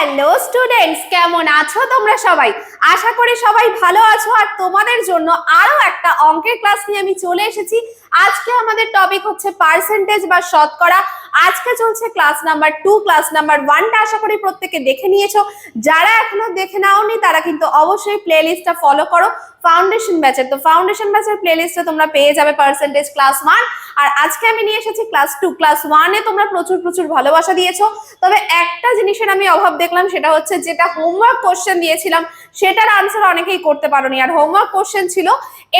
Hello students, কেমন আছো তোমরা সবাই? আশা করি সবাই ভালো আছো। আর তোমাদের জন্য আরো একটা অঙ্কের ক্লাস নিয়ে আমি চলে এসেছি। আজকে আমাদের টপিক হচ্ছে পার্সেন্টেজ বা শতকরা। আজকে চলছে ক্লাস নাম্বার 2। ক্লাস নাম্বার 1টা আশা করি প্রত্যেকে দেখে নিয়েছো। যারা এখনো দেখে নাওনি তারা কিন্তু অবশ্যই প্লেলিস্টটা ফলো করো ফাউন্ডেশন ব্যাচের। তো ফাউন্ডেশন ব্যাচের প্লেলিস্টে তোমরা পেয়ে যাবে পার্সেন্টেজ ক্লাস 1। আর আজকে আমি নিয়ে এসেছি ক্লাস 2। ক্লাস 1-এ তোমরা প্রচুর প্রচুর ভালোবাসা দিয়েছো। তবে একটা জিনিসের আমি অভাব দেখলাম, সেটা হচ্ছে যেটা হোমওয়ার্ক কোশ্চেন দিয়েছিলাম সেটার আনসার অনেকেই করতে পারোনি। আর হোমওয়ার্ক কোশ্চেন ছিল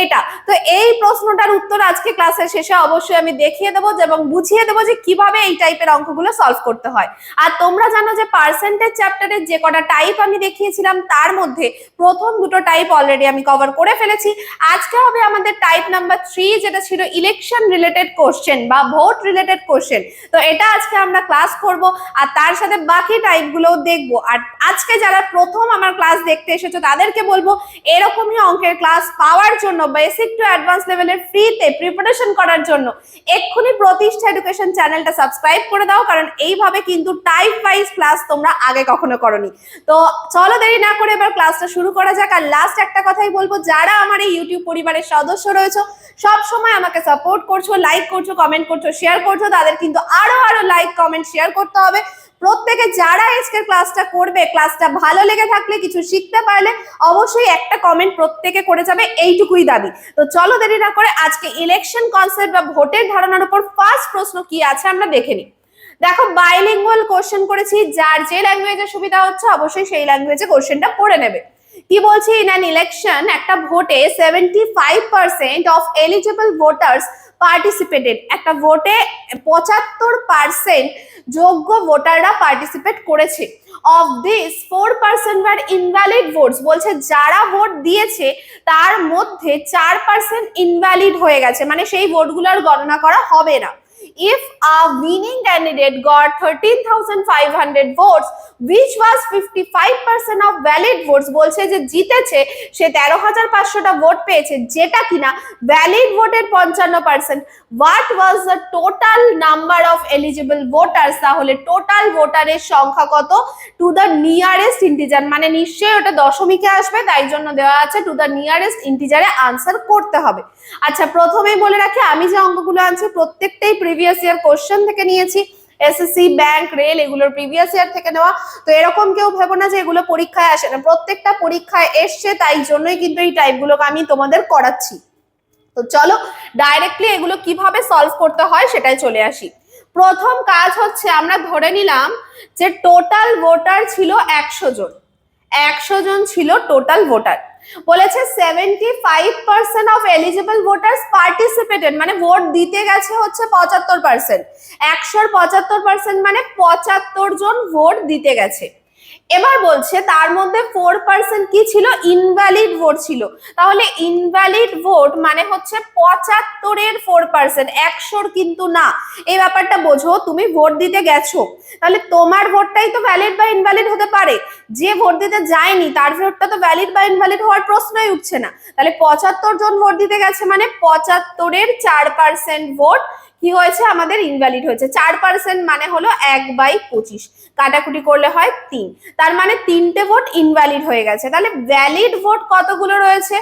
এটা। তো এই প্রশ্নটার উত্তর আজকে ক্লাসের শেষে অবশ্যই আমি দেখিয়ে দেবো এবং বুঝিয়ে দেবো যে কিভাবে এই টাইপের অঙ্কগুলো সলভ করতে হয়। আর তোমরা জানো যে পার্সেন্টেজ চ্যাপ্টারের যে কটা টাইপ আমি দেখিয়েছিলাম তার মধ্যে প্রথম দুটো টাইপ অলরেডি আমি কভার করে ফেলেছি। আজকে হবে আমাদের টাইপ নাম্বার 3, যেটা ছিল ইলেকশন রিলেটেড কোশ্চেন বা ভোট রিলেটেড কোশ্চেন। তো এটা আজকে আমরা ক্লাস করব আর তার সাথে বাকি টাইপগুলোও দেখবো। আর আজকে যারা প্রথম আমার ক্লাস দেখতে এসেছো তাদেরকে বলবো এরকমই অঙ্কের ক্লাস পাওয়ার জন্য, বেসিক টু অ্যাডভান্স লেভেলের ফ্রিতে প্রিপারেশন করার জন্য এক্ষুনি প্রতিষ্ঠা এডুকেশন চ্যানেলটা সাবস্ক্রাইব করে দাও, কারণ এইভাবে কিন্তু টাইপ ওয়াইজ ক্লাস তোমরা আগে কখনো করোনি। তো চলো দেরি না করে এবার ক্লাসটা শুরু করা যাক। আর লাস্ট একটা কথাই বলবো, যারা আমার এই ইউটিউব পরিবারের সদস্য রয়েছে, সব সময় আমাকে সাপোর্ট করছো, লাইক করছো, কমেন্ট করছো, শেয়ার করছো, তাদের কিন্তু আরো লাইক কমেন্ট শেয়ার করতে হবে। প্রত্যেকে যারা আজকের ক্লাসটা করবে, ক্লাসটা ভালো লেগে থাকলে, কিছু শিখতে পারলে অবশ্যই একটা কমেন্ট প্রত্যেকে করে যাবে, এইটুকুই দাবি। তো চলো দেরি না করে আজকে ইলেকশন কনসেপ্ট বা ভোটের ধারণার উপর ফার্স্ট প্রশ্ন কি আছে আমরা দেখে নিই। দেখো, বাইলিঙ্গুয়াল কোশ্চেন করেছি, যার যে ল্যাঙ্গুয়েজে সুবিধা হচ্ছে অবশ্যই সেই ল্যাঙ্গুয়েজে কোশ্চেনটা পড়ে নেবে। কি বলছি, ইন অ্যান ইলেকশন, একটা ভোটে 75% অফ এলিজিবল ভোটার্স পার্টিসিপেটেড। একটা ভোটে 75% যোগ্য ভোটাররা পার্টিসিপেট করেছে। Of this 4% were invalid votes. বলছে যারা ভোট দিয়েছে তার মধ্যে 4% ইনভ্যালিড হয়ে গেছে, মানে সেই ভোটগুলোর গণনা করা হবে না। If a winning candidate got 13,500 votes, which was 55% of valid votes, বলছে যে জিতেছে সে 13,500টা ভোট পেয়েছে, যেটা কিনা ভ্যালিড ভোটের 55%। What was the total number of eligible voters? তাহলে টোটাল ভোটারের সংখ্যা কত? টু দ্য নিয়ারেস্ট ইন্টিজার, মানে নিশ্চয়ই ওটা দশমিকে আসবে, তাই জন্য দেওয়া আছে টু দ্য নিয়ারেস্ট ইন্টিজারে আনসার করতে হবে। আচ্ছা, প্রথমেই বলে রাখি আমি যে অঙ্কগুলো আনছি প্রত্যেকটাই প্রিভিয়াস ইয়ার কোশ্চেন থেকে নিয়েছি। এসএসসি, ব্যাংক, রেল এগুলোর প্রিভিয়াস ইয়ার থেকে নেওয়া। তো এরকম কেউ ভেবো না যে এগুলো পরীক্ষায় আসে না, প্রত্যেকটা পরীক্ষায় এসছে, তাই জন্যই কিন্তু এই টাইপগুলোকে আমি তোমাদের করাচ্ছি। তো চলো ডাইরেক্টলি এগুলো কিভাবে সলভ করতে হয় সেটাই চলে আসি। প্রথম কাজ হচ্ছে, আমরা ধরে নিলাম যে টোটাল ভোটার ছিল 100 জন। 100 জন ছিল টোটাল ভোটার। বলেছে 75% অফ এলিজিবল ভোটার্স পার্টিসিপেটেড, মানে ভোট দিতে গেছে হচ্ছে 75%। 100-র 75% মানে 75 জন ভোট দিতে গেছে। এবার বলছে তার মধ্যে 4% কি ছিল? ইনভ্যালিড ভোট ছিল। তাহলে ইনভ্যালিড ভোট মানে হচ্ছে 75-এর 4%, 100-র কিন্তু না। এই ব্যাপারটা বোঝো, তুমি ভোট দিতে গেছো, তাহলে তোমার ভোটটাই তো ভ্যালিড বা ইনভ্যালিড হতে পারে। যে ভোট দিতে যায়নি তার ভোটটা তো ভ্যালিড বা ইনভ্যালিড হওয়ার প্রশ্নই উঠছে না। তাহলে 75 জন ভোট দিতে গেছে মানে 75-এর 4% ভোট কি হয়েছে? আমাদের ইনভ্যালিড হয়েছে। 4% মানে হলো 1/25, কাটাকুটি করলে হয় 3, তার মানে 3টে ভোট ইনভ্যালিড হয়ে গেছে। তাহলে ভ্যালিড ভোট কতগুলো রয়েছে?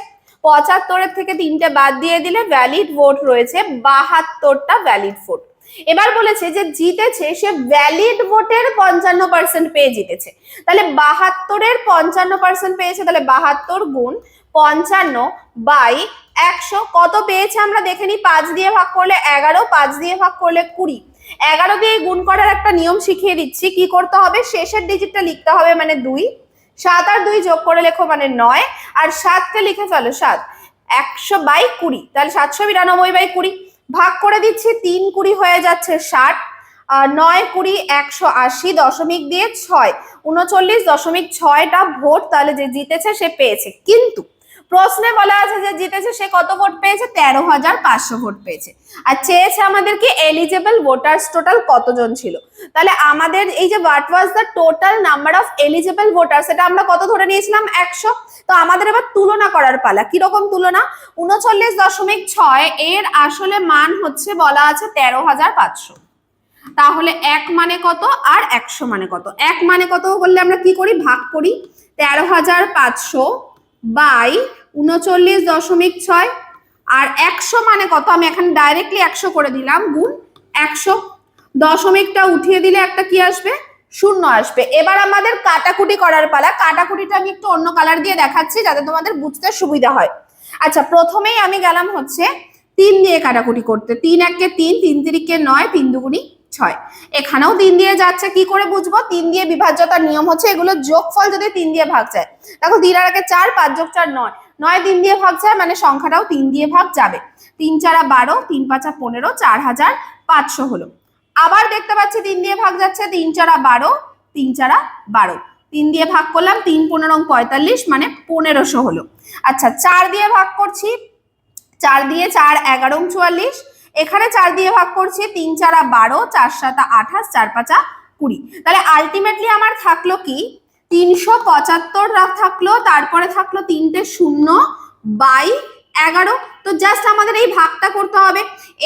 75-এর থেকে 3টে বাদ দিয়ে দিলে ভ্যালিড ভোট রয়েছে 72টা ভ্যালিড ভোট। এবার বলেছে যে জিতেছে সে ভ্যালিড ভোটের 55% পেয়ে জিতেছে। তাহলে 72-এর 55% পেয়েছে, তাহলে 72 গুণ 55/100 কত পেয়েছে আমরা দেখে নিই। 5 দিয়ে ভাগ করলে 11, 5 দিয়ে ভাগ করলে 20। 11 দিয়ে গুণ করার একটা নিয়ম শিখিয়ে দিচ্ছি, কি করতে হবে? শেষের ডিজিটটা লিখতে হবে, মানে 2। 7 আর 2 যোগ করে লেখো মানে 9, আর 7কে লিখে ফেলো 7। 100/20, তাহলে 792/20। ভাগ করে দিচ্ছি, 3 20 হয়ে যাচ্ছে 60, 9 20 180, দশমিক দিয়ে 6, 39.6টা ভোট তাহলে যে জিতেছে সে পেয়েছে। কিন্তু প্রশ্নে বলা আছে যে জিতেছে সে কত ভোট পেয়েছে? 13,500 ভোট পেয়েছে। আর চেয়েছে আমাদের কি এলিজিবল ভোটার্স টোটাল কতজন ছিল। তাহলে আমাদের এই যে what was the total number of eligible voters, এটা আমরা কত ধরে নিয়েছিলাম? 100। তো আমাদের এবার তুলনা করার পালা। কিরকম তুলনা? 39.6 এর আসলে মান হচ্ছে বলা আছে 13,500, তাহলে 1 মানে কত আর 100 মানে কত? 1 মানে কত বললে আমরা কি করি, ভাগ করি। 13,500 বাই 39.6। আর 100 মানে কত, আমি এখানে ডাইরেক্টলি 100 করে দিলাম, গুণ 100। দশমিকটা উঠিয়ে দিলে একটা কি আসবে, শূন্য আসবে। এবার আমাদের কাটাকুটি করার পালা। কাটাকুটিটা আমি একটু অন্য কালার দিয়ে দেখাচ্ছি যাতে তোমাদের বুঝতে সুবিধা হয়। আচ্ছা, প্রথমেই আমি গেলাম হচ্ছে 3 দিয়ে কাটাকুটি করতে। 3 একে 3, 3 তিরিকে 9, 3 দুগুণি 6। এখানেও 3 দিয়ে যাচ্ছে, কি করে বুঝবো? 3 দিয়ে বিভাজ্যতার নিয়ম হচ্ছে এগুলো যোগফল যদি 3 দিয়ে ভাগ যায়। দেখো 3 আর 1 4, 5 যোগ 4 9, 9 3 দিয়ে ভাগ যায় মানে সংখ্যাটাও 3 দিয়ে ভাগ যাবে। 3 4 12, 3 5 15, 4,500 হলো। আবার দেখতে পাচ্ছি 3 দিয়ে ভাগ যাচ্ছে, 3 4 12, 3 4 12, 3 দিয়ে ভাগ করলাম, 3 15 45 মানে 1500 হলো। আচ্ছা, 4 দিয়ে ভাগ করছি, 4 দিয়ে 4 11 44, এখানে 4 দিয়ে ভাগ করছি, 3 4 12, 4 7 28, 4 5 20। তাহলে আলটিমেটলি আমার থাকলো কি, 375 থাকলো, তারপরে থাকলো 3টে 0 বাই 11। তো জাস্ট আমাদের এই ভাগটা করতে হবে।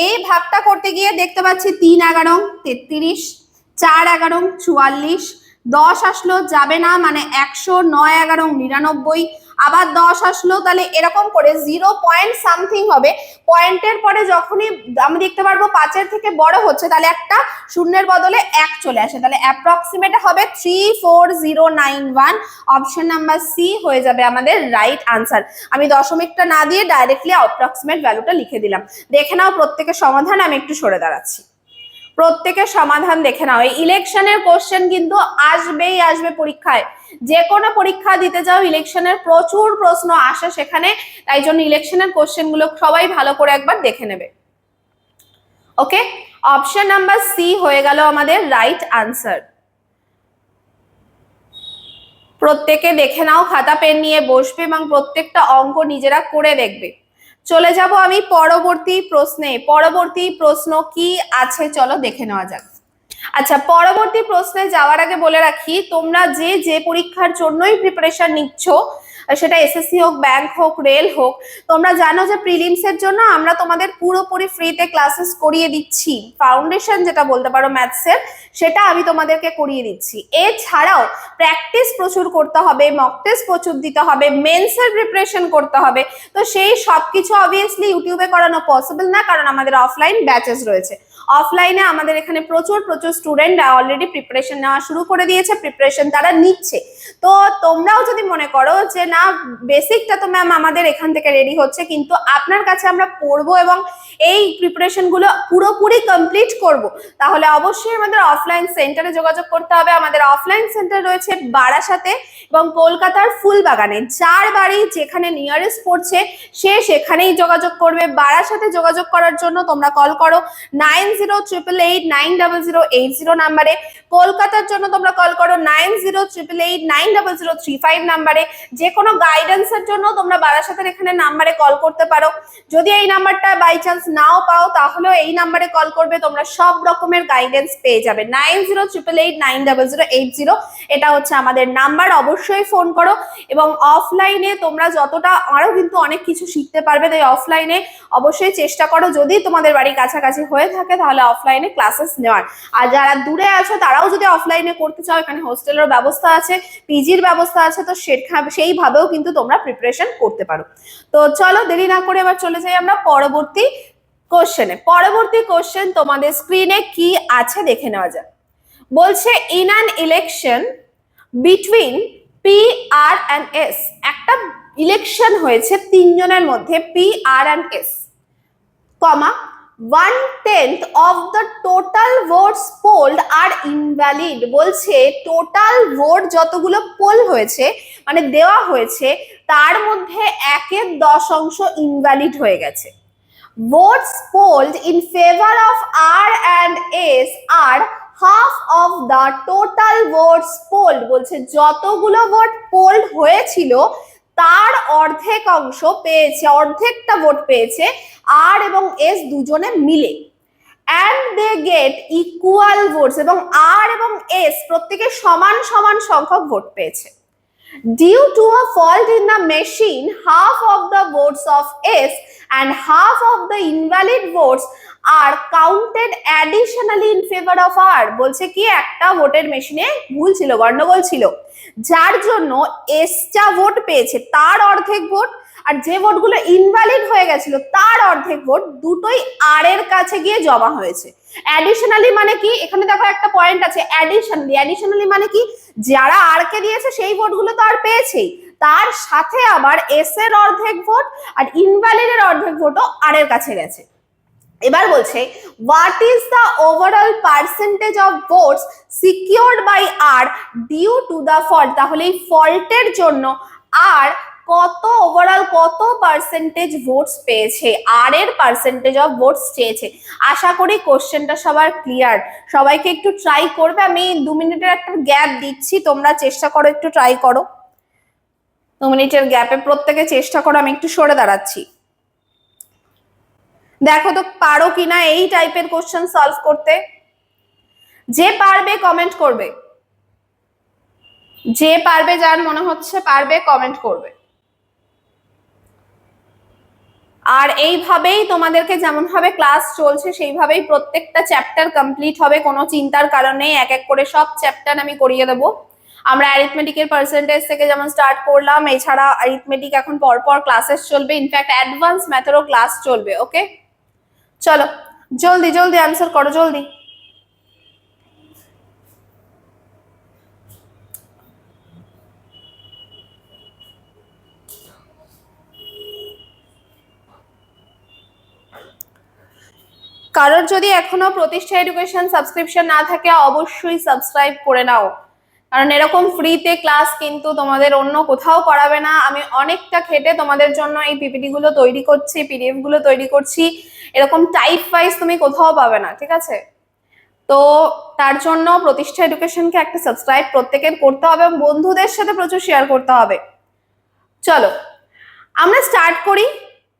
এই ভাগটা করতে গিয়ে দেখতে পাচ্ছি 3 11 33, 4 11 44, 10 আসলো, যাবে না মানে 100, 9 11 99, আবার 10 আসলো, তাহলে এরকম করে 0 পয়েন্ট সামথিং হবে। পয়েন্টের পরে যখনই আমি দেখতে পারবো 5-এর থেকে বড় হচ্ছে, তাহলে একটা শূন্যের বদলে 1 চলে আসে, তাহলে অ্যাপ্রক্সিমেট হবে 34091। অপশন নাম্বার সি হয়ে যাবে আমাদের রাইট আনসার। আমি দশমিকটা না দিয়ে ডাইরেক্টলি অ্যাপ্রক্সিমেট ভ্যালুটা লিখে দিলাম। দেখে নাও প্রত্যেকের সমাধান, আমি একটু সরে দাঁড়াচ্ছি। প্রত্যেকের সমাধান দেখে নাও। এই ইলেকশনের কোশ্চেন কিন্তু আসবেই আসবে পরীক্ষায়। যে কোনো পরীক্ষা দিতে যাও ইলেকশনের প্রচুর প্রশ্ন আসে সেখানে, তাই জন্য ইলেকশনের কোশ্চেন গুলো সবাই ভালো করে একবার দেখে নেবে। ওকে, অপশন নাম্বার সি হয়ে গেল আমাদের রাইট আনসার। প্রত্যেকে দেখে নাও, খাতা পেন নিয়ে বসবে এবং প্রত্যেকটা অঙ্ক নিজেরা করে দেখবে। চলে যাব আমি পরবর্তী প্রশ্নে। পরবর্তী প্রশ্ন কি আছে চলো দেখে নেওয়া যাক। আচ্ছা, পরবর্তী প্রশ্নে যাওয়ার আগে বলে রাখি, তোমরা যে পরীক্ষার জন্যই প্রিপারেশন নিচ্ছ, সেটা এসএসসি হোক, ব্যাংক হোক, রেল হোক, তোমরা জানো যে প্রিলিমস এর জন্য আমরা তোমাদের পুরোপুরি ফ্রিতে ক্লাসেস করিয়ে দিচ্ছি। ফাউন্ডেশন যেটা বলতে পারো ম্যাথসের, সেটা আমি তোমাদেরকে করিয়ে দিচ্ছি। এছাড়াও প্র্যাকটিস প্রচুর করতে হবে, মক টেস্ট প্রচুর দিতে হবে, মেন্সের প্রিপারেশন করতে হবে। তো সেই সবকিছু অবভিয়াসলি ইউটিউবে করানো পসিবল না, কারণ আমাদের অফলাইন ব্যাচেস রয়েছে। অফলাইনে আমাদের এখানে প্রচুর স্টুডেন্ট অলরেডি প্রিপারেশন নেওয়া শুরু করে দিয়েছে, প্রিপারেশন তারা নিচ্ছে। তো তোমরাও যদি মনে করো যে না, বেসিকটা তো ম্যাম আমাদের এখান থেকে রেডি হচ্ছে, কিন্তু আপনার কাছে আমরা পড়বো এবং এই প্রিপারেশন গুলো পুরোপুরি কমপ্লিট করব, তাহলে অবশ্যই আমাদের অফলাইন সেন্টারে যোগাযোগ করতে হবে। আমাদের অফলাইন সেন্টার রয়েছে বারাসাতে এবং কলকাতার ফুলবাগানে। যার বাড়ি যেখানে নিয়ারেস্ট পড়ছে সে সেখানেই যোগাযোগ করবে। বারাসাতে যোগাযোগ করার জন্য তোমরা কল করো 9088890080 নাম্বারে। কলকাতার জন্য তোমরা কল করো 9088890035 নাম্বারে। যে কোনো গাইডেন্সের জন্য তোমরা বারাসাতের এখানে নাম্বারে কল করতে পারো। যদি এই নাম্বারটা বাই চান্স নাও পাও, তাহলেও এই নাম্বারে কল করবে, তোমরা সব রকমের গাইডেন্স পেয়ে যাবে। 9088890080 এটা হচ্ছে আমাদের নাম্বার। অবশ্যই ফোন করো এবং অফলাইনে তোমরা যতটা আরো কিন্তু অনেক কিছু শিখতে পারবে, তাই অফলাইনে অবশ্যই চেষ্টা করো। যদি তোমাদের বাড়ি কাছাকাছি হয়ে থাকে তাহলে অফলাইনে ক্লাসেস নেওয়ার। আর যারা দূরে আছো তারাও যদি অফলাইনে করতে চাও, এখানে হোস্টেলের ব্যবস্থা আছে, পিজির ব্যবস্থা আছে, তো সেইভাবেও কিন্তু তোমরা প্রিপারেশন করতে পারো। তো চলো দেরি না করে এবার চলে যাই আমরা পরবর্তী কোশ্চেনে। পরবর্তী কোশ্চেন তোমাদের স্ক্রিনে কি আছে দেখে নেওয়া যাক। বলছে in an election between P R and S, একটা ইলেকশন হয়েছে তিনজনের মধ্যে P R and S, comma 1/10 of the total votes polled are invalid। বলছে টোটাল ভোট যতগুলো পোল হয়েছে মানে দেওয়া হয়েছে, তার মধ্যে 1/10 ইনভ্যালিড হয়ে গেছে। votes polled in favor of R and S are half of the total votes polled। বলছে যতগুলো ভোট পোল্ড হয়েছিল তার অর্ধেক অংশ পেয়েছে, অর্ধেকটা ভোট পেয়েছে আর এবং এস দুজনে মিলে। and they get equal votes, এবং আর এবং এস প্রত্যেকে সমান সমান সংখ্যক ভোট পেয়েছে। due to a fault in the machine, half of the votes of S and half of the invalid votes আর counted additionally in favour of আর, বলছে কি একটা ভোটের মেশিনে ভুল ছিল, গন্ডগোল ছিল, যার জন্য এস যা ভোট পেয়েছে তার অর্ধেক ভোট, আর যে ভোটগুলো ইনভ্যালিড হয়ে গেছিল তার অর্ধেক ভোট, দুটোই আর এর কাছে গিয়ে জমা হয়েছে। অ্যাডিশনালি মানে কি, এখানে দেখো একটা পয়েন্ট আছে, অ্যাডিশনালি মানে কি, যারা আর কে দিয়েছে সেই ভোটগুলো তো আর পেয়েছেই, তার সাথে আবার এস এর অর্ধেক ভোট আর ইনভ্যালিড এর অর্ধেক ভোটও আর এর কাছে গেছে। এবার বলছে what is the overall percentage of votes secured by R due to the fault, তাহলে এই ফল্টের জন্য আর কত ওভারঅল কত পার্সেন্টেজ ভোটস পেয়েছে, আর এর পার্সেন্টেজ অফ ভোটস চেয়েছে। আশা করি কোশ্চেনটা সবার ক্লিয়ার, সবাইকে একটু ট্রাই করবে, আমি 2 মিনিটের একটা গ্যাপ দিচ্ছি, তোমরা চেষ্টা করো একটু ট্রাই করো, 2 মিনিটের গ্যাপে প্রত্যেকে চেষ্টা করো, আমি একটু সরে দাঁড়াচ্ছি, দেখো তো পারো কিনা এই টাইপের কোশ্চেন সলভ করতে। যে পারবে কমেন্ট করবে, যে পারবে, যার মনে হচ্ছে পারবে কমেন্ট করবে। আর এইভাবেই তোমাদেরকে যেমন ভাবে ক্লাস চলছে সেইভাবেই প্রত্যেকটা চ্যাপ্টার কমপ্লিট হবে, কোনো চিন্তার কারণ নেই, এক এক করে সব চ্যাপ্টার আমি করিয়ে দেবো। আমরা অ্যারিথমেটিকের পার্সেন্টেজ থেকে যেমন স্টার্ট করলাম, এছাড়া অ্যারিথমেটিক এখন পরপর ক্লাসেস চলবে, ইনফ্যাক্ট অ্যাডভান্স ম্যাথেরও ক্লাস চলবে। ওকে, চলো জলদি জলদি আনসার করো, জলদি। কারোর যদি এখনো প্রতিষ্ঠা এডুকেশন সাবস্ক্রিপশন না থাকে অবশ্যই সাবস্ক্রাইব করে নাও, কারণ এরকম ফ্রিতে ক্লাস কিন্তু তোমাদের অন্য কোথাও করাবে না। আমি অনেকটা খেটে তোমাদের জন্য এই পিপিটি গুলো তৈরি করছি, পিডিএফ গুলো তৈরি করছি, এরকম টাইপ ওয়াইজ তুমি কোথাও পাবে না, ঠিক আছে? তো তার জন্য প্রতিষ্ঠা এডুকেশনকে একটা সাবস্ক্রাইব প্রত্যেকের করতে হবে এবং বন্ধুদের সাথে প্রচুর শেয়ার করতে হবে। চলো আমরা স্টার্ট করি।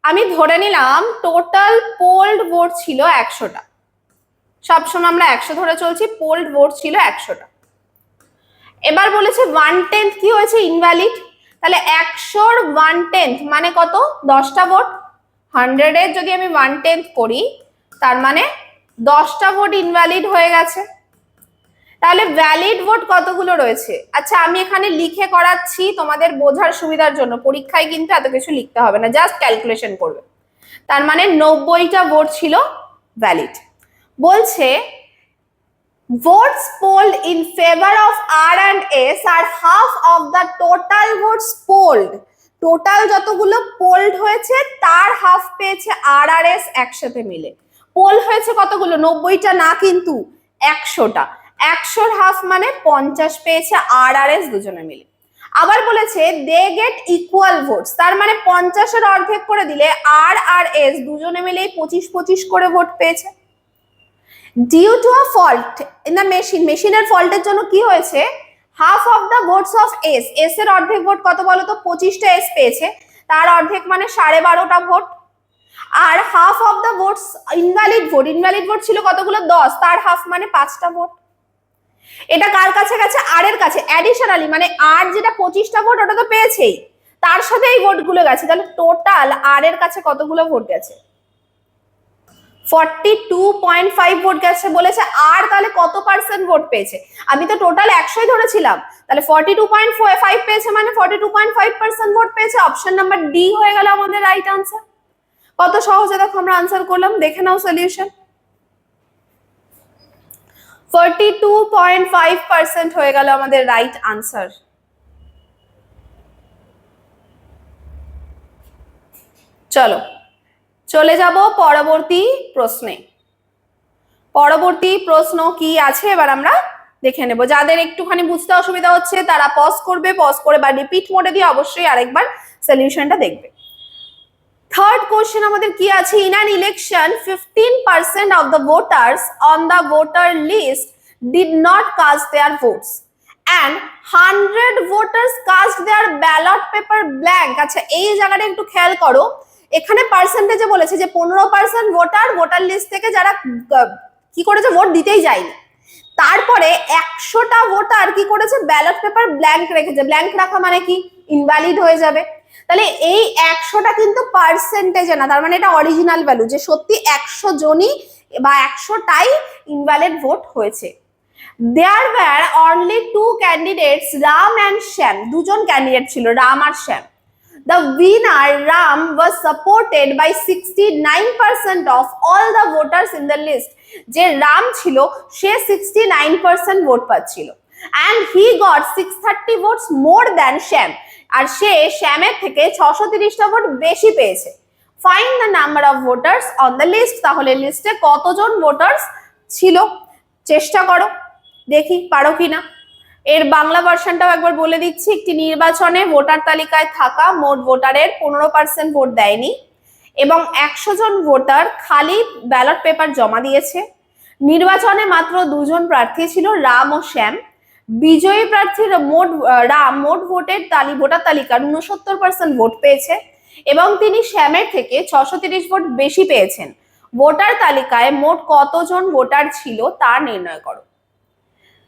আমি ধরে নিলাম টোটাল পোল্ড ভোট ছিল 100টা, সবসময় আমরা 100 ধরে চলছি, পোল্ড ভোট ছিল 100টা। এবার বলেছে 1/10 কি হয়েছে, ইনভ্যালিড, তাহলে 100-র 1/10 মানে কত, 10টা ভোট। 100 এর যদি আমি 1/10 করি তার মানে 10টা ভোট ইনভ্যালিড হয়ে গেছে। তাহলে ভ্যালিড ভোট কতগুলো রয়েছে, আচ্ছা আমি এখানে লিখে করাচ্ছি তোমাদের বোঝার সুবিধার জন্য, পরীক্ষায় কিন্তু এত কিছু লিখতে হবে না, জাস্ট ক্যালকুলেশন করবে। তার মানে 90টা ভোট ছিল ভ্যালিড। বলছে votes polled in favor of R and S are half of the total votes polled. Total যতগুলো পোল্ড হয়েছে তার হাফ পেয়েছে আর আর এস একসাথে মিলে। পোল হয়েছে কতগুলো, 90টা না কিন্তু 100টা, 100-র হাফ মানে 50 পেয়েছে আর আর এস দুজনে মিলে। আবার বলেছে দে গেট ইকুয়াল ভোটস, তার মানে 50-এর অর্ধেক করে দিলে আর আর এস দুজনে মিলে 25-25 করে ভোট পেয়েছে। Due to a fault in the machine, মেশিনের ফল্টের জন্য কি হয়েছে, half of the votes of S, S এর অর্ধেক ভোট কত বলো তো, 25টা এস পেয়েছে, তার অর্ধেক মানে 12.5টা ভোট। আর half of the votes invalid vote, invalid vote ছিল কতগুলো, 10, তার হাফ মানে 5টা ভোট। এটা কার কাছে গেছে, আর এর কাছে, অ্যাডিশনালি মানে আর যেটা 25টা ভোট ওটা তো পেয়েছেই, তার সাথে এই ভোটগুলো গেছে, তাহলে টোটাল আর এর কাছে কতগুলো ভোট গেছে, 42.5 ভোট গেছে। বলেছে আর তাহলে কত পার্সেন্ট ভোট পেয়েছে, আমি তো টোটাল 100ই ধরেছিলাম, তাহলে 42.5 পেয়েছে মানে 42.5% ভোট পেয়েছে। অপশন নাম্বার ডি হয়ে গেল আমাদের রাইট আনসার। কত সহজে দেখো আমরা আনসার করলাম, দেখে নাও সলিউশন। 42.5% হয়ে গেল আমাদের রাইট আনসার। চলো চলে যাব পরবর্তী প্রশ্নে। পরবর্তী প্রশ্ন কি আছে এবার আমরা দেখে নেব। যাদের একটুখানি বুঝতে অসুবিধা হচ্ছে তারা পজ করবে, পজ করে বা রিপিট মোডে দিয়ে অবশ্যই আরেকবার সলিউশনটা দেখবে। থার্ড কোশ্চেন আমাদের কি আছে, in an election 15% of the voters on the voter list did not cast their votes and 100 voters cast their ballot paper blank। আচ্ছা এই জায়গাটা একটু খেয়াল করো, এখানে পার্সেন্টেজে বলেছে যে 15% ভোটার ভোটার লিস্ট থেকে যারা কি করেছে ভোট দিতেই যায়নি, তারপরে 100টা ভোটার কি করেছে ব্যালট পেপার ব্ল্যাঙ্ক রেখেছে। ব্ল্যাঙ্ক রাখা মানে কি, ইনভ্যালিড হয়ে যাবে। তাহলে এই 100টা কিন্তু পার্সেন্টেজে না, তার মানে এটা অরিজিনাল ভ্যালু, যে সত্যি 100 জনই বা 100টাই ইনভ্যালিড ভোট হয়েছে। There were only two candidates, Ram and Shyam. দুজন ক্যান্ডিডেট ছিল, রাম আর শ্যাম। The winner, Ram, was supported by 69% of all the voters in the list. যে রাম ছিল সে 69% ভোট পাচ্ছিল। And he got 630 votes more than Shyam. আর সে শ্যামের থেকে 630টা vote বেশি পেয়েছে। Find the number of voters on the list. তাহলে লিস্টে কতজন ভোটার্স ছিল চেষ্টা করো, দেখি পারো কিনা। এর বাংলা ভার্সনটাও একবার বলে দিচ্ছি। একটি নির্বাচনে ভোটার তালিকায় থাকা মোট ভোটারের 15% ভোট দেয়নি এবং 100 জন ভোটার খালি ব্যালট পেপার জমা দিয়েছে। নির্বাচনে মাত্র 2 জন প্রার্থী ছিল, রাম ও শ্যাম। বিজয়ী প্রার্থীর রাম মোট ভোটার তালিকার 69% ভোট পেয়েছে এবং তিনি শ্যামের থেকে 630 ভোট বেশি পেয়েছেন। ভোটার তালিকায় মোট কতজন ভোটার ছিল তা নির্ণয় করো।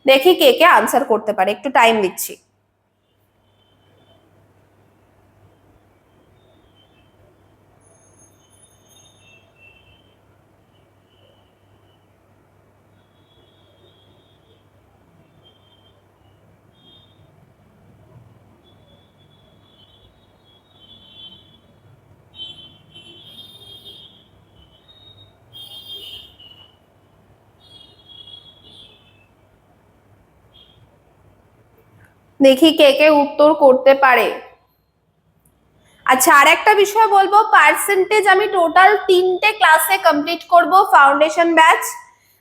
দেখি কে কে আনসার করতে পারে, একটু টাইম দিচ্ছি। দেখি কে কে উত্তর করতে পারে। আচ্ছা, আর একটা বিষয় বলবো, পার্সেন্টেজ আমি টোটাল 3টে ক্লাসে কমপ্লিট করব, ফাউন্ডেশন ব্যাচ,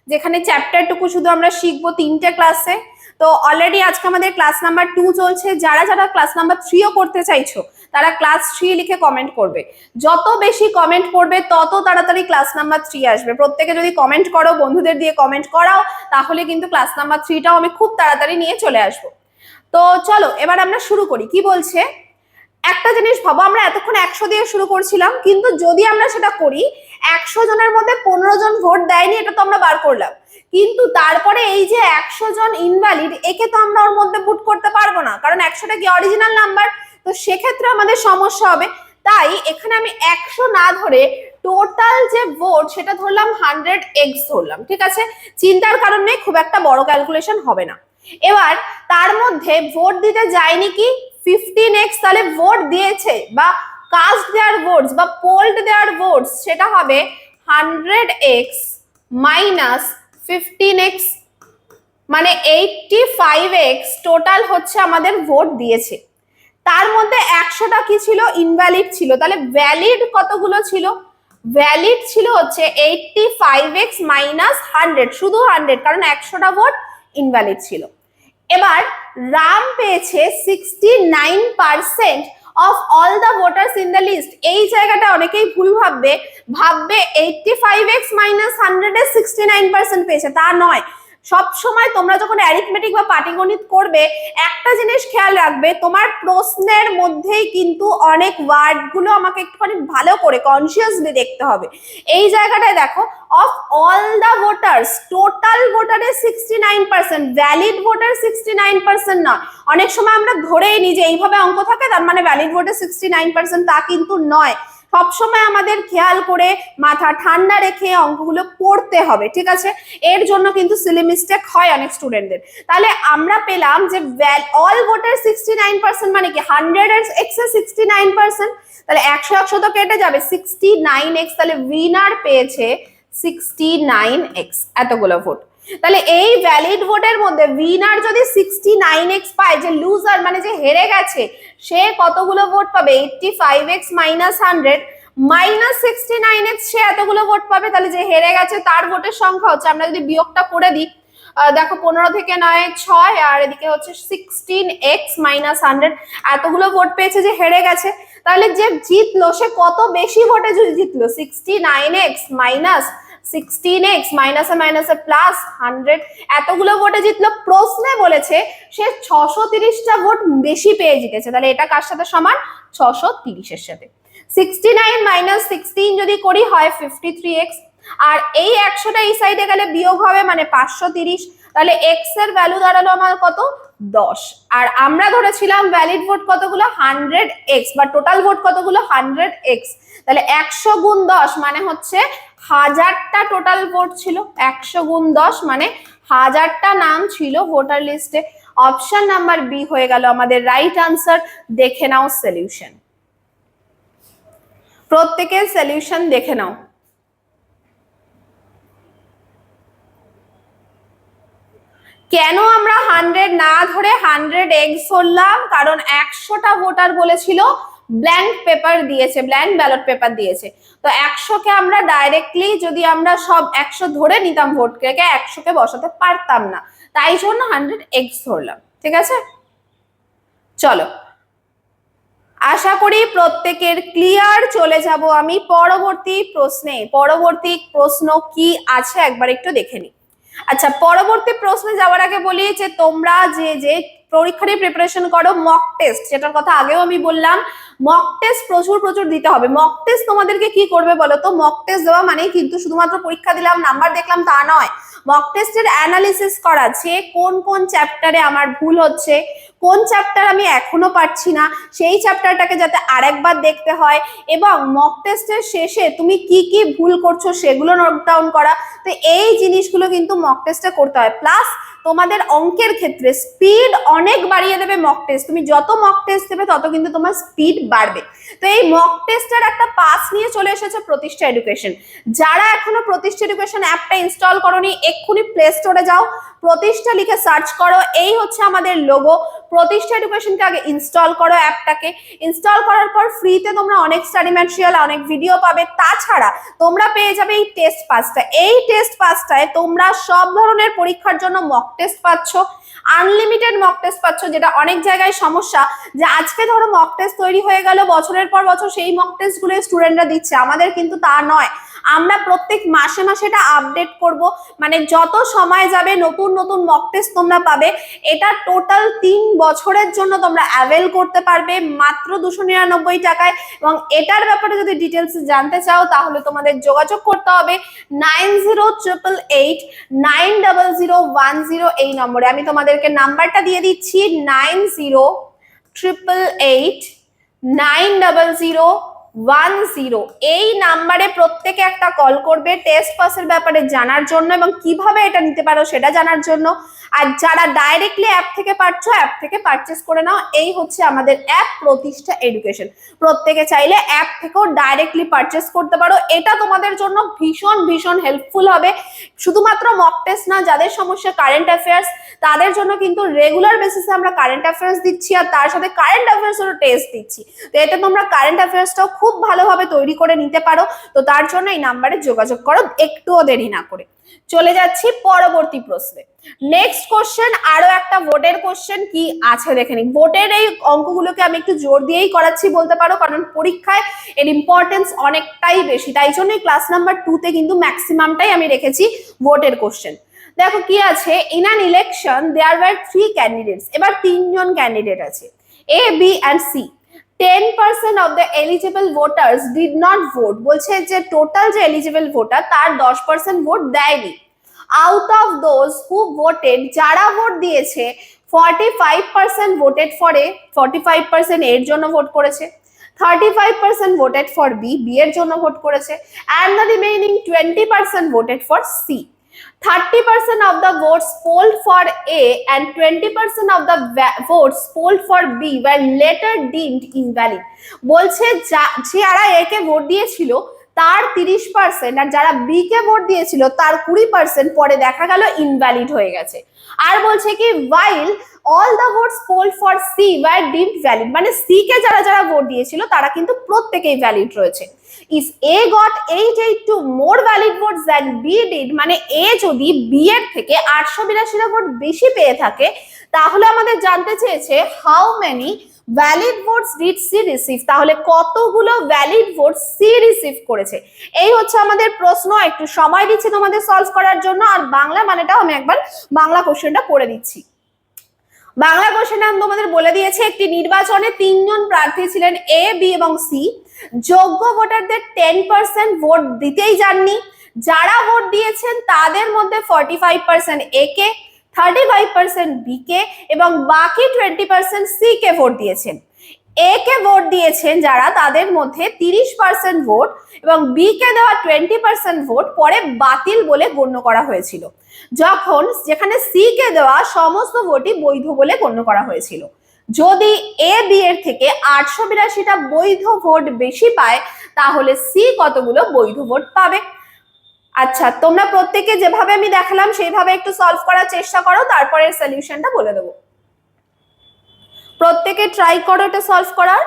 যেখানে চ্যাপ্টারটুকু শুধু আমরা শিখবো 3টে ক্লাসে। তো অলরেডি আজকে আমাদের ক্লাস নাম্বার 2 চলছে। যারা যারা ক্লাস নাম্বার 3ও করতে চাইছো তারা ক্লাস 3 লিখে কমেন্ট করবে। যত বেশি কমেন্ট করবে তত তাড়াতাড়ি ক্লাস নাম্বার 3 আসবে। প্রত্যেকে যদি কমেন্ট করো, বন্ধুদের দিয়ে কমেন্ট করাও, তাহলে কিন্তু ক্লাস নাম্বার 3টাও আমি খুব তাড়াতাড়ি নিয়ে চলে আসবো। তো চলো এবার আমরা শুরু করি। কি বলছে, একটা জিনিস ভাবো, আমরা এতক্ষণ 100 দিয়ে শুরু করছিলাম, কিন্তু যদি আমরা সেটা করি 100 জনের মধ্যে 15 জন ভোট দেয়নি, এটা তো আমরা বার করলাম, কিন্তু তারপরে এই যে 100 জন ইনভ্যালিড, একে তো আমরা ওর মধ্যে পুট করতে পারবো না, কারণ 100টা কি অরিজিনাল নাম্বার, তো সেক্ষেত্রে আমাদের সমস্যা হবে। তাই এখানে আমি 100 না ধরে টোটাল যে ভোট সেটা ধরলাম 100x ধরলাম, ঠিক আছে? চিন্তার কারণ নেই, খুব একটা বড় ক্যালকুলেশন হবে না। এবার তার মধ্যে ভোট দিতে যায়নি কি 15x, তাহলে ভোট দিয়েছে বা কাস্ট দেয়ার ভোটস বা পোল্ড দেয়ার ভোটস, সেটা হবে 100x মাইনাস 15x, মানে 85x টোটাল হচ্ছে আমাদের ভোট দিয়েছে। তার মধ্যে 100টা কি ছিল, ইনভ্যালিড ছিল। তাহলে ভ্যালিড কতগুলো ছিল, ভ্যালিড ছিল হচ্ছে 85x মাইনাস 100, শুধু 100, কারণ 100টা ভোট ইনভ্যালিড ছিল। এবার রাম পেয়েছে 69% of all the voters in the list. এই জায়গাটা অনেকেই ভুল ভাববে 85x মাইনাস 100 এর 69% পেয়েছে, তা নয়। সব সময় তোমরা যখন অ্যারিথমেটিক বা পাটিগণিত করবে একটা জিনিস খেয়াল রাখবে, তোমার প্রশ্নের মধ্যেই কিন্তু অনেক ওয়ার্ড গুলো আমাকে একটুখানি ভালো করে কনসিয়াসলি দেখতে হবে। এই জায়গাটায় দেখো, of all the voters, total ভোটারের 69%, ভ্যালিড ভোটার 69% নয়। অনেক সময় আমরা ধরেই নিই যে এইভাবে অঙ্ক থাকে তার মানে ভ্যালিড ভোটার 69%, তা কিন্তু নয়। সবসময় আমাদের খেয়াল করে মাথা ঠান্ডা রেখে অঙ্কগুলো পড়তে হবে, ঠিক আছে? এর জন্য কিন্তু সিলি মিস্টেক হয় অনেক স্টুডেন্টদের। তাহলে আমরা পেলাম যে অল ভোটার 69%, মানে কি 100x এ 69%, তাহলে 100 তো কেটে যাবে, 69x, তাহলে উইনার পেয়েছে 69x, এতগুলো ভোট। তাহলে এই ভ্যালিড ভোটের মধ্যে উইনার যদি 69x পায়, যে লুজার মানে যে হেরে গেছে, সে কতগুলো ভোট পাবে, 85x মাইনাস 100 মাইনাস 69x, সে এতগুলো ভোট পাবে। তাহলে যে হেরে গেছে তার ভোটের সংখ্যা হচ্ছে, আমরা যদি বিয়োগটা করে দিই, দেখো 15 থেকে 9 6, আর এদিকে হচ্ছে 16x মাইনাস 100, এতগুলো ভোট পেয়েছে যে হেরে গেছে। তাহলে যে জিতলো সে কত বেশি ভোটে জিতলো, 69x মাইনাস 16x মাইনাসে মাইনাসে প্লাস 100, এতগুলো ভোটে জিতলো। প্রশ্নে বলেছে সে 630টা ভোট বেশি পেয়ে জিতেছে, তাহলে এটা কার সাথে সমান, 630 এর সাথে। 69 মাইনাস 16 যদি করি হয় 53x, আর এই 100টা এই সাইডে গেলে বিয়োগ হবে, মানে 530, তাহলে x এর ভ্যালু দাঁড়ালো আমার কত, 10, আর আমরা ধরেছিলাম ভ্যালিড ভোট কতগুলো 100x, বা টোটাল ভোট কতগুলো 100x। তাহলে 100 গুণ 10 মানে হচ্ছে 1000টা টোটাল ভোট ছিল। 100 গুণ 10 মানে 1000টা নাম ছিল ভোটার লিস্টে। অপশন নাম্বার বি হয়ে গেল আমাদের রাইট আনসার। দেখে নাও সলিউশন, প্রত্যেকের সলিউশন দেখে নাও। কেন আমরা 100 না ধরে 100x ধরলাম? কারণ 100টা ভোটার বলেছিল, ব্ল্যাঙ্ক পেপার দিয়েছে, ব্ল্যাঙ্ক ব্যালট পেপার দিয়েছে। তো 100কে আমরা ডাইরেক্টলি যদি আমরা সব 100 ধরে নিতাম ভোটকে, 100কে বসাতে পারতাম না, তাই জন্য 100x ধরলাম। ঠিক আছে, চলো আশা করি প্রত্যেকের ক্লিয়ার। চলে যাব আমি পরবর্তী প্রশ্নে। পরবর্তী প্রশ্ন কি আছে একবার একটু দেখে নিই। আচ্ছা, পরবর্তী প্রশ্নে যাওয়ার আগে বলি যে তোমরা যে যে পরীক্ষার প্রিপারেশন করো, মক টেস্ট, যেটার কথা আগেও আমি বললাম, মক টেস্ট প্রচুর প্রচুর দিতে হবে। মক টেস্ট তোমাদেরকে কি করবে বলো তো? মক টেস্ট দেওয়া মানে কিন্তু শুধুমাত্র পরীক্ষা দিলাম নাম্বার দেখলাম তা নয়। মক টেস্টের অ্যানালিসিস করা, যে কোন কোন চ্যাপ্টারে আমার ভুল হচ্ছে, কোন চ্যাপ্টার আমি এখনো পারছি না, সেই চ্যাপ্টারটাকে যাতে আরেকবার দেখতে হয়, এবং মক টেস্টের শেষে তুমি কি কি ভুল করছো সেগুলো নোট ডাউন করা। তো এই জিনিসগুলো কিন্তু মক টেস্টে করতে হয়। প্লাস তোমাদের অঙ্কের ক্ষেত্রে স্পিড অনেক বাড়িয়ে দেবে মক টেস্ট। তুমি যত মক টেস্ট দেবে তত কিন্তু তোমার স্পিড বাড়বে। তো এই মক টেস্টের একটা পাস নিয়ে চলে এসেছে প্রতিষ্ঠা এডুকেশন। যারা এখনো প্রতিষ্ঠা এডুকেশন অ্যাপটা ইনস্টল করোনি, এক্ষুনি প্লে স্টোরে যাও, প্রতিষ্ঠা লিখে সার্চ করো, এই হচ্ছে আমাদের লোগো। প্রতিষ্ঠা এডুকেশনকে আগে ইনস্টল করো, অ্যাপটাকে ইনস্টল করার পর ফ্রিতে তোমরা অনেক স্টাডি ম্যাটেরিয়াল, অনেক ভিডিও পাবে। তাছাড়া তোমরা পেয়ে যাবে এই টেস্ট পাসটা। এই টেস্ট পাসটায় তোমরা সব ধরনের পরীক্ষার জন্য মক টেস্ট পাচ্ছ, আনলিমিটেড মক টেস্ট পাচ্ছ। যেটা অনেক জায়গায় সমস্যা, যে আজকে ধরো মক টেস্ট তৈরি হয়ে গেল, বছরের পর বছর সেই মক টেস্ট গুলো স্টুডেন্টরা দিচ্ছে। আমাদের কিন্তু তা নয়, আমরা প্রত্যেক মাসে মাসে এটা আপডেট করব। মানে যত সময় যাবে নতুন নতুন মক টেস্ট তোমরা পাবে। এটা টোটাল 3 বছরের জন্য তোমরা অ্যাভেল করতে পারবে মাত্র 299 টাকায়। এবং এটার ব্যাপারে যদি ডিটেলস জানতে চাও তাহলে তোমাদের যোগাযোগ করতে হবে 9088890010 এই নম্বরে। আমি তোমাদেরকে নাম্বারটা দিয়ে দিচ্ছি, 9088890010। এই নাম্বারে প্রত্যেকে একটা কল করবে টেস্ট পাসের ব্যাপারে জানার জন্য এবং কিভাবে এটা নিতে পারো সেটা জানার জন্য। আর যারা ডাইরেক্টলি অ্যাপ থেকে পাচ্ছ, অ্যাপ থেকে পারচেস করে নাও। এই হচ্ছে আমাদের অ্যাপ প্রতিষ্ঠা এডুকেশন। প্রত্যেকে চাইলে অ্যাপ থেকেও ডাইরেক্টলি পারচেস করতে পারো। এটা তোমাদের জন্য ভীষণ ভীষণ হেল্পফুল হবে। শুধুমাত্র মক টেস্ট না, যাদের সমস্যা কারেন্ট অ্যাফেয়ার্স, তাদের জন্য কিন্তু রেগুলার বেসিসে আমরা কারেন্ট অ্যাফেয়ার্স দিচ্ছি, আর তার সাথে কারেন্ট অ্যাফেয়ার্সেরও টেস্ট দিচ্ছি। তো এতে তোমরা কারেন্ট অ্যাফেয়ার্সটাও খুব ভালোভাবে তৈরি করে নিতে পারো। তো তার জন্য এই নাম্বারে যোগাযোগ করো, একটুও দেরি না করে। চলে যাচ্ছি পরবর্তী প্রশ্নে। নেক্সট কোশ্চেন, আরো একটা ভোটের কোশ্চেন কি আছে দেখে নিই। ভোটের এই অঙ্কগুলোকে আমি একটু জোর দিয়েই করাচ্ছি বলতে পারো, কারণ পরীক্ষায় এর ইম্পর্টেন্স অনেকটাই বেশি। তাই জন্য ক্লাস নাম্বার 2-তে কিন্তু ম্যাক্সিমামটাই আমি রেখেছি ভোটের কোশ্চেন। দেখো কি আছে, in an election there were 3 candidates. এবার 3 জন ক্যান্ডিডেট আছে, A, B and C. 10% of the eligible voters did not vote। বলছে যে টোটাল যে এলিজিবল ভোটার তার 10% ভোট দেয়নি। Out of those who voted, যারা ভোট দিয়েছে 45% ভোটেড ফর এ, 45% এর জন্য ভোট করেছে। 35% voted for B, B এর জন্য ভোট করেছে। and the remaining 20% voted for C। 30% of the votes polled for A and 20% of the votes polled for B were later deemed invalid। বলছে যারা A K vote দিয়েছিল তার 30% আর যারা B কে vote দিয়েছিল তার 20% পরে দেখা গেল ইনভ্যালিড হয়ে গেছে। আর বলছে কি while all the votes polled for C were deemed valid, মানে C কে যারা যারা ভোট দিয়েছিল তারা কিন্তু প্রত্যেকেই ভ্যালিড রয়েছে। If A got 882 more valid votes than B did, মানে A যদি B এর থেকে 882টা ভোট বেশি পেয়ে থাকে, তাহলে আমাদের জানতে চেয়েছে how many valid votes did C receive, তাহলে কতগুলো ভ্যালিড ভোট C রিসিভ করেছে। এই হচ্ছে আমাদের প্রশ্ন। একটু সময় দিচ্ছি তোমাদের সলভ করার জন্য, আর বাংলা মানেটাও আমি একবার বাংলা কোশ্চেনটা পড়ে দিচ্ছি। বাংলা কোশ্চেন আমি তোমাদের বলে দিয়েছে, একটি নির্বাচনে 3 জন প্রার্থী ছিলেন, এ, বি এবং সি। যোগ্য ভোটারদের 10% ভোট দিতেই যাননি। যারা ভোট দিয়েছেন তাদের মধ্যে 45% এ কে, 35% বি কে এবং বাকি 20% সি কে ভোট দিয়েছেন। এ কে ভোট দিয়েছেন যারা, তাদের মধ্যে 30% ভোট এবং বি কে দেওয়া 20% ভোট পরে বাতিল বলে গণ্য করা হয়েছিল, যখন যেখানে সি কে দেওয়া সমস্ত ভোটই বৈধ বলে গণ্য করা হয়েছিল। যদি এ বি এর থেকে 882টা বৈধ ভোট বেশি পায়, তাহলে সি কতগুলো বৈধ ভোট পাবে? আচ্ছা, তোমরা প্রত্যেকে যেভাবে আমি দেখালাম সেইভাবে একটু সলভ করার চেষ্টা করো, তারপরে সলিউশনটা বলে দেবো। প্রত্যেকে ট্রাই করো এটা সলভ করার।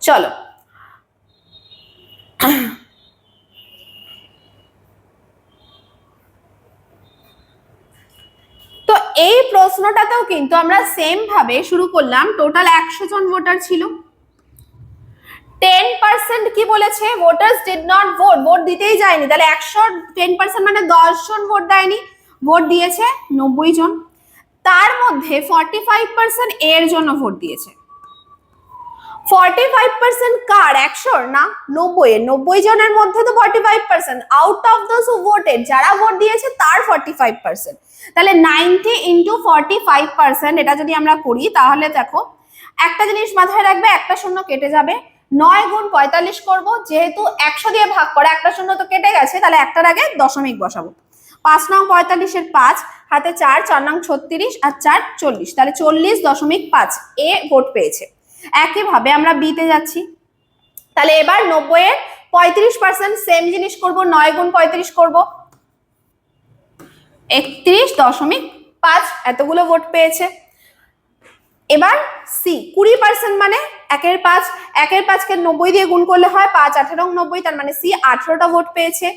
চলো, তো এই প্রশ্নটাতেও কিন্তু আমরা সেম ভাবে শুরু করলাম। টোটাল 100 জন ভোটার ছিল। 10% কি বলেছে? Voters did not vote, vote দিতেই যায়নি। তাহলে 10% মানে 10 জন ভোট দেয়নি, ভোট দিয়েছে 90 জন। তার মধ্যে 45% এর জন্য ভোট দিয়েছে। 45% কার? 100 না 90 এর। 90 জনের মধ্যে তো 45% out of those who voted, যারা ভোট দিয়েছে তার 45%। তাহলে 90 ইন্টু 45%, এটা যদি আমরা করি তাহলে দেখো একটা জিনিস মাথায় রাখবে, একটা শূন্য কেটে যাবে। 9 গুণ 45 করব, যেহেতু 100 দিয়ে ভাগ করে একটা শূন্য তো কেটে গেছে, তাহলে একটার আগে দশমিক বসাবো। 5 নং 45 এর 5 হাতে 4, 4 নং 36 আর 4 40, তাহলে 40.5 এ ভোট পেয়েছে। একইভাবে আমরা বি তে যাচ্ছি। তাহলে এবার 90 এর 35% সেম জিনিস করব, 9 গুণ 35 করব, 31.5 এতগুলো ভোট পেয়েছে। এবার সি 20% মানে 1/5, 1/5 কে 90 দিয়ে গুণ করলে হয় 5 18 90, তার মানে সি 18টা ভোট পেয়েছে।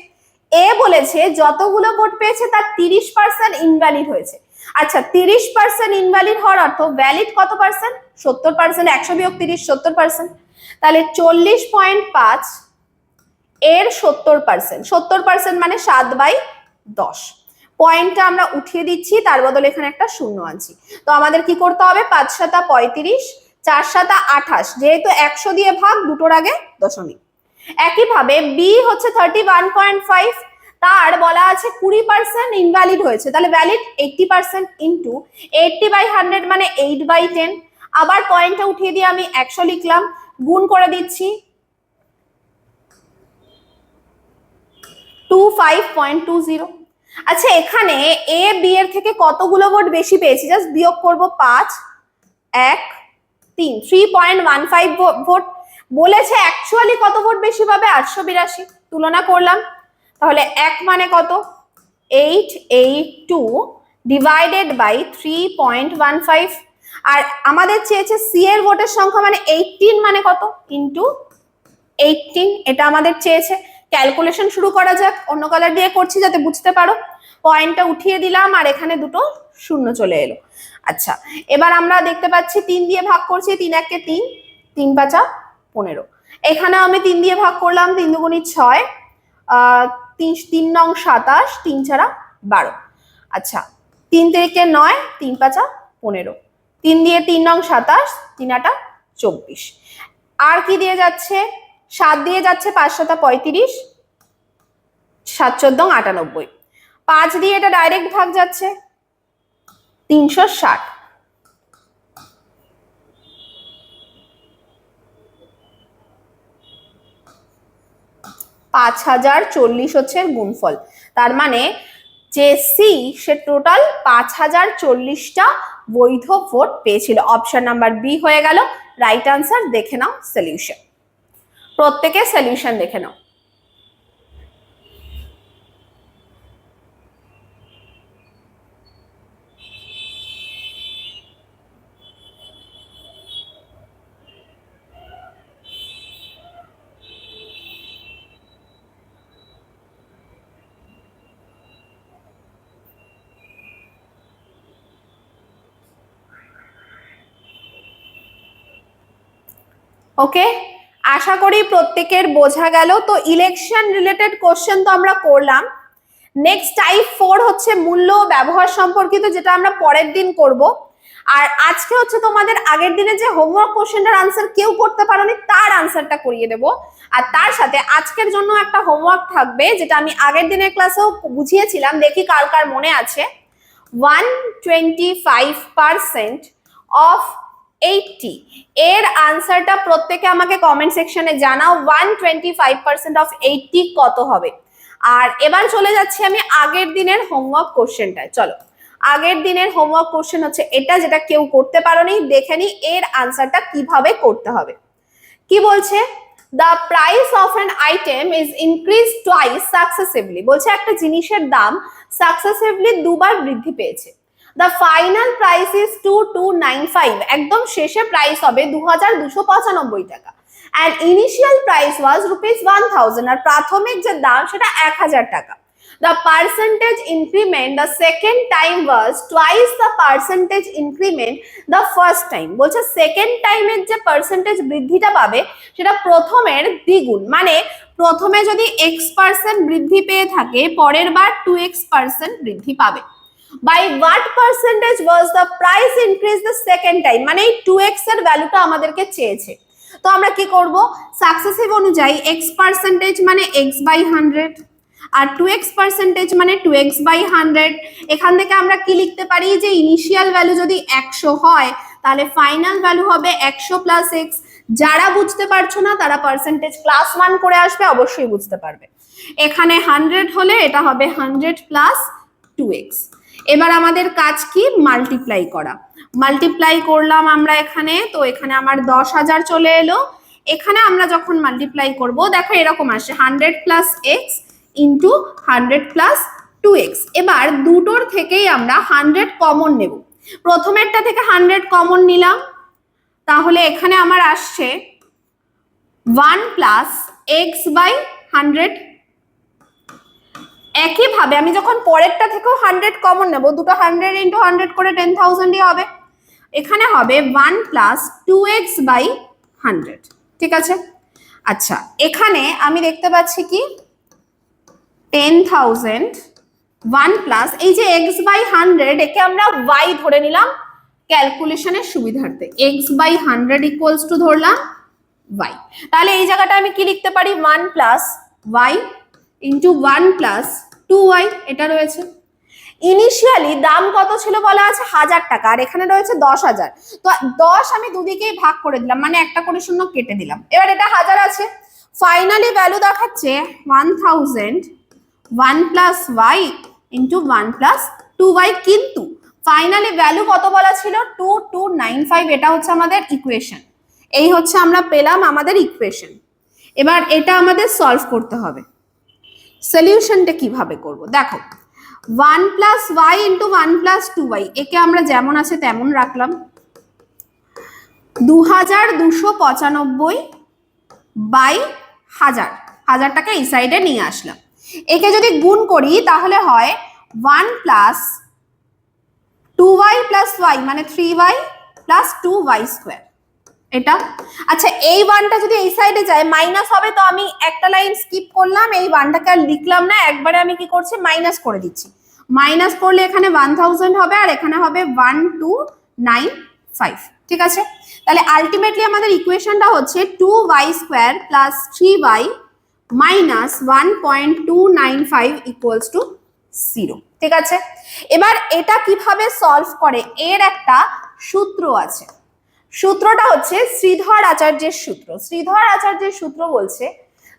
এ বলেছে যতগুলো ভোট পেয়েছে তার 30% ইনভ্যালিড হয়েছে। আচ্ছা, 30% ইনভ্যালিড হওয়ার অর্থ ভ্যালিড কত পার্সেন্ট? 70%। 100 বিয়োগ 30 70%। তাহলে 40.5 এর 70%, 70% মানে 7/10। পয়েন্টটা আমরা উঠিয়ে দিচ্ছি, তার বদলে এখানে একটা শূন্য আনছি। তো আমাদের কি করতে হবে? 5 7 35, 4 7 28, যেহেতু 100 দিয়ে ভাগ, দুটোর আগে দশমিক। একইভাবে বি হচ্ছে 31.5, তার বলা আছে 20% ইনভ্যালিড হয়েছে, তাহলে ভ্যালিড 80% ইন্টু 80/100 মানে 8/10। আবার পয়েন্টটা উঠিয়ে দিয়ে আমি 100 লিখলাম, গুণ করে দিচ্ছি 25.20। আচ্ছা, এখানে এ বি এর থেকে কতগুলো ভোট বেশি পেয়েছি? জাস্ট বিয়োগ করব, 5 1 3, 3.15 ভোট। বলেছে অ্যাকচুয়ালি কত ভোট বেশি পাবে? 882। তুলনা করলাম, তাহলে 1 মানে কত? 882 ডিভাইডেড বাই 3.15। আর আমাদের চেয়েছে সি এর ভোটের সংখ্যা মানে 18 মানে কত? ইন্টু 18, এটা আমাদের চেয়েছে। ক্যালকুলেশন শুরু করা যাক, অন্য কালার দিয়ে করছি যাতে বুঝতে পারো। পয়েন্টটা উঠিয়ে দিলাম আর এখানে দুটো শূন্য চলে এলো। আচ্ছা, এবার আমরা দেখতে পাচ্ছি 3 দিয়ে ভাগ করছি, 3 1 3, 3 5 15। এখানে আমি 3 দিয়ে ভাগ করলাম, 3 দুগুণী 6, 3 নং 27, 3 4 12। আচ্ছা, 3 থেকে 9, 3 5 15, 3 দিয়ে 3 নং 27, 3 8 24। আর কি দিয়ে যাচ্ছে? 7 দিয়ে যাচ্ছে, 5 7 35, 7 14 98। 5 দিয়ে এটা ডাইরেক্ট ভাগ যাচ্ছে, 360। 5040 হচ্ছে গুণফল। তার মানে যে সি, সে টোটাল 5040টা বৈধ ভোট পেয়েছিল। অপশন নাম্বার বি হয়ে গেল রাইট আনসার। দেখে নাও সলিউশন, প্রত্যেকে সলিউশন দেখে নাও। ওকে, আশা করি প্রত্যেকের বোঝা গেল। তো ইলেকশন রিলেটেড কোশ্চেন তো আমরা করলাম। নেক্সট টাইপ 4 হচ্ছে মূল্য ব্যবহার সম্পর্কিত, যেটা আমরা পরের দিন করব। আর আজকে হচ্ছে তোমাদের আগের দিনে যে হোমওয়ার্ক কোশ্চেনটার আনসার কেউ করতে পারোনি, তার আনসারটা করিয়ে দেবো। আর তার সাথে আজকের জন্য একটা হোমওয়ার্ক থাকবে, যেটা আমি আগের দিনের ক্লাসেও বুঝিয়েছিলাম, দেখি কার কার মনে আছে। 125% অফ 80 এর আনসারটা প্রত্যেকে আমাকে কমেন্ট সেকশনে জানাও। 125% অফ 80 কত হবে? আর এবার চলে যাচ্ছি আমি আগের দিনের হোমওয়ার্ক কোশ্চেনটায়। চলো, আগের দিনের হোমওয়ার্ক কোশ্চেন হচ্ছে এটা, যেটা কেউ করতে পারোনি, দেখে নি এর আনসারটা কিভাবে করতে হবে। কি বলছে? The price of an item is increase twice successively. বলছে একটা জিনিসের দাম সাকসেসিভলি দুবার বৃদ্ধি পেয়েছে। দ্য ফাইনাল প্রাইস ইজ 2295, একদম শেষে প্রাইস হবে 2295 টাকা। অ্যান্ড ইনিশিয়াল প্রাইস ওয়াজ ₹1000, আর প্রাথমিক যে দাম সেটা 1000 টাকা। The percentage increment the second time was twice the percentage increment the first time. বলছে সেকেন্ড টাইমের যে পার্সেন্টেজ বৃদ্ধিটা পাবে সেটা প্রথমের দ্বিগুণ। মানে প্রথমে যদি x% বৃদ্ধি পেয়ে থাকে, পরের বার 2x% বৃদ্ধি পাবে। By what percentage was the price increase the second time? মানে এই 2x এর ভ্যালুটা আমাদেরকে চেয়েছে। তো আমরা কি করব? সাকসেসিভ অনুযায়ী x% মানে x/100, আর 2x% মানে 2x/100। এখান থেকে আমরা কি লিখতে পারি যে ইনিশিয়াল ভ্যালু যদি 100 হয় তাহলে ফাইনাল ভ্যালু হবে 100 প্লাস x। যারা বুঝতে পারছো না তারা পার্সেন্টেজ ক্লাস 1 করে আসবে, অবশ্যই বুঝতে পারবে। এখানে 100 হলে এটা হবে 100 প্লাস 2x। এবার আমাদের কাজ কি? মাল্টিপ্লাই করা। মাল্টিপ্লাই করলাম আমরা এখানে, তো এখানে আমার 10,000 চলে এলো। এখানে আমরা যখন মাল্টিপ্লাই করব, দেখো এরকম আসে 100 plus x into 100 plus 2x। এবার দুটোর থেকেই আমরা 100 কমন নেব। প্রথমেরটা থেকে 100 কমন নিলাম, তাহলে এখানে আমার আসছে 1 প্লাস x/100। একইভাবে আমি যখন পরেরটা থেকেও 100 কমন নেব, দুটো 100 ইন্টু 100 করে 10,000ই হবে। এখানে হবে 1 প্লাস 2x/100। ঠিক আছে? আচ্ছা, এখানে আমি দেখতে পাচ্ছি কি 10,000 1 প্লাস এই যে x/100, একে আমরা y ধরে নিলাম ক্যালকুলেশনের সুবিধার্থে। x/100 ইকুয়ালস টু ধরলাম y। তাহলে এই জায়গাটা আমি কি লিখতে পারি? 1 plus y into 1 plus 2y, এটা রয়েছে। ইনিশিয়ালি দাম কত ছিল বলা আছে? 1000 টাকা, আর এখানে রয়েছে 10,000। তো 10 আমি দুদিকেই ভাগ করে দিলাম, মানে একটা করে শূন্য কেটে দিলাম। এবার এটা 1000 আছে। ফাইনালি ভ্যালু দেখাচ্ছে 1000 1 plus y into 1 plus 2y, কিন্তু ফাইনালি ভ্যালু কত বলা ছিল? 2295। এটা হচ্ছে আমাদের ইকুয়েশন। এই হচ্ছে আমরা পেলাম আমাদের ইকুয়েশন। এবার এটা আমাদের সলভ করতে হবে। সলিউশনটা কিভাবে করব? দেখো 1 plus y into 1 plus 2y, একে আমরা যেমন আছে তেমন রাখলাম। 2295 বাই 1000, 1000 টাকা এই সাইডে নিয়ে আসলাম। একে যদি গুণ করি তাহলে হয় 1 প্লাস 2y প্লাস y, মানে 3y প্লাস 2y স্কোয়ার। এটা আচ্ছা, এই 1টা যদি এই সাইডে যায় মাইনাস হবে, তো আমি একটা লাইন স্কিপ করলাম, এই 1টাকে আর লিখলাম না, একবারে আমি কি করছি? মাইনাস করে দিচ্ছি। মাইনাস করলে এখানে 1000 হবে, আর এখানে হবে 1295। ঠিক আছে? তাহলে আলটিমেটলি আমাদের ইকুয়েশনটা হচ্ছে 2y square plus 3y minus 1.295 equals to 0। ঠিক আছে? এবার এটা কিভাবে সলভ করে, এর একটা সূত্র আছে। সূত্রটা হচ্ছে শ্রীধর আচার্যের সূত্র। শ্রীধর আচার্যের সূত্র বলছে,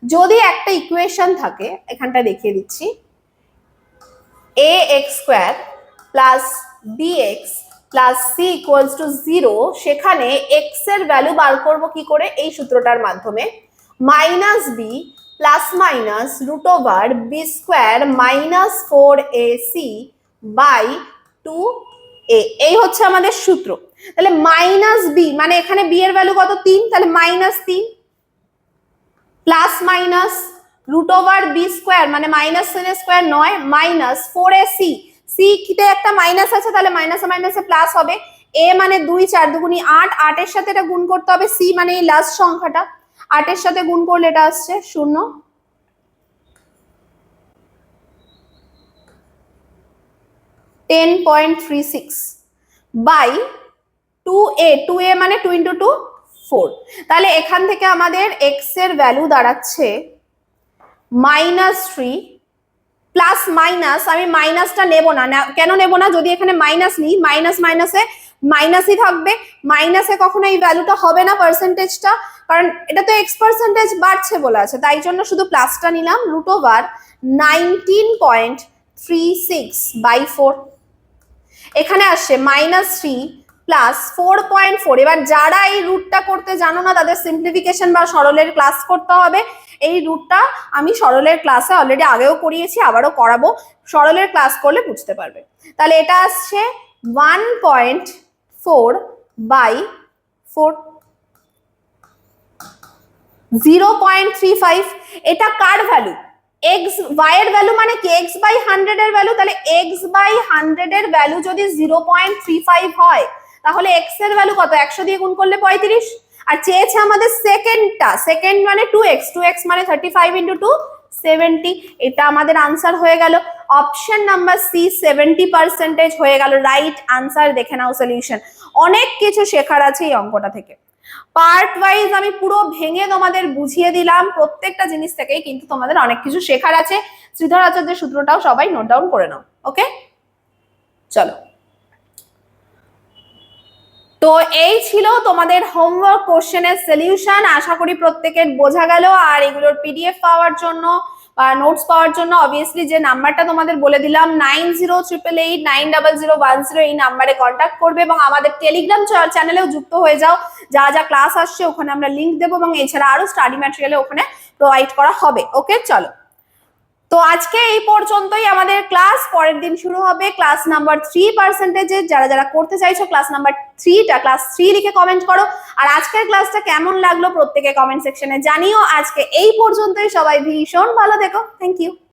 যদি একটা ইকুয়েশন থাকে, এখানটা দেখিয়ে দিচ্ছি, ax square plus bx plus c equals to 0, সেখানে x এর ভ্যালু বার করব কি করে? এই সূত্রটার মাধ্যমে, minus b plus minus root over B square minus 4ac by 2a, এই হচ্ছে আমাদের সূত্র। তাহলে মাইনাস বি মানে এখানে বি এর ভ্যালু কত? 3, তাহলে minus 3 plus minus root over B square মানে মাইনাস এর স্কোয়ার 9 মাইনাস 4ac, সি কিতে একটা মাইনাস আছে, তাহলে মাইনাসে মাইনাসে প্লাস হবে। এ মানে 2 4 দুগুনি 8, 8 এর সাথে এটা গুণ করতে হবে। সি মানে এই লাস্ট সংখ্যাটা, 8 এর সাথে গুণ করলে এটা আসছে 0। 10.36 বাই 2a, 2a মানে 2 into 2 4। তাহলে এখান থেকে আমাদের x এর ভ্যালু দাঁড়াচ্ছে -3 প্লাস মাইনাস, আমি মাইনাসটা নেব না, কেন নেব না, যদি এখানে মাইনাস নিই মাইনাস মাইনাসে মাইনাসই থাকবে, মাইনাসে কখনো এই ভ্যালুটা হবে না পার্সেন্টেজটা, কারণ এটা তো এক্স পার্সেন্টেজ বাড়ছে বলে আছে, তাই জন্য শুধু প্লাসটা নিলাম, √19.36/4। এখানে আসছে -3 প্লাস 4.4। এবার যারা এই রুটটা করতে জানো না তাদের সিম্পলিফিকেশন বা সরলের ক্লাস করতে হবে। এই রুটটা আমি সরলের ক্লাসে অলরেডি আগেও করিয়েছি, আবারও করাবো, সরলের ক্লাস করলে বুঝতে পারবে। তাহলে এটা আসছে 1.4/4, 0.35। এটা কার ভ্যালু? x y এর ভ্যালু, মানে কি x/100 এর ভ্যালু। তাহলে x/100 এর ভ্যালু যদি 0.35 হয় তাহলে x এর ভ্যালু কত? 100 দিয়ে গুণ করলে 35। আর চেয়েছে আমাদের সেকেন্ডটা, সেকেন্ড মানে 2x, 2x মানে 35 × 2 70। এটা আমাদের আনসার হয়ে গেল। অপশন নাম্বার সি 70% হয়ে গেল রাইট আনসার। দেখে নাও সলিউশন। অনেক কিছু শেখার আছে এই অঙ্কটা থেকে। পার্ট ওয়াইজ আমি পুরো ভেঙে তোমাদের বুঝিয়ে দিলাম, প্রত্যেকটা জিনিস থেকেই কিন্তু তোমাদের অনেক কিছু শেখার আছে। শ্রীধর আচার্যের সূত্রটাও সবাই নোট ডাউন করে নাও। ওকে, চলো। তো এই ছিল তোমাদের হোমওয়ার্ক কোশ্চেনের সলিউশন। আশা করি প্রত্যেকের বোঝা গেল। আর এগুলোর পিডিএফ পাওয়ার জন্য বা নোটস পাওয়ার জন্য অবভিয়াসলি যে নাম্বারটা তোমাদের বলে দিলাম 9088890010 এই নাম্বারে কন্ট্যাক্ট করবে এবং আমাদের টেলিগ্রাম চ্যানেলেও যুক্ত হয়ে যাও। যা যা ক্লাস আসছে ওখানে আমরা লিংক দেবো এবং এছাড়া আরো স্টাডি ম্যাটেরিয়াল ওখানে প্রোভাইড করা হবে। ওকে, চলো। তো আজকে এই পর্যন্তই আমাদের ক্লাস। পরের দিন শুরু হবে ক্লাস নাম্বার 3%। যারা যারা করতে চাইছো ক্লাস নাম্বার 3টা, ক্লাস 3 লিখে কমেন্ট করো। আর আজকের ক্লাসটা কেমন লাগলো প্রত্যেকে কমেন্ট সেকশনে জানিও। আজকে এই পর্যন্তই, সবাই ভীষণ ভালো থেকো। Thank you.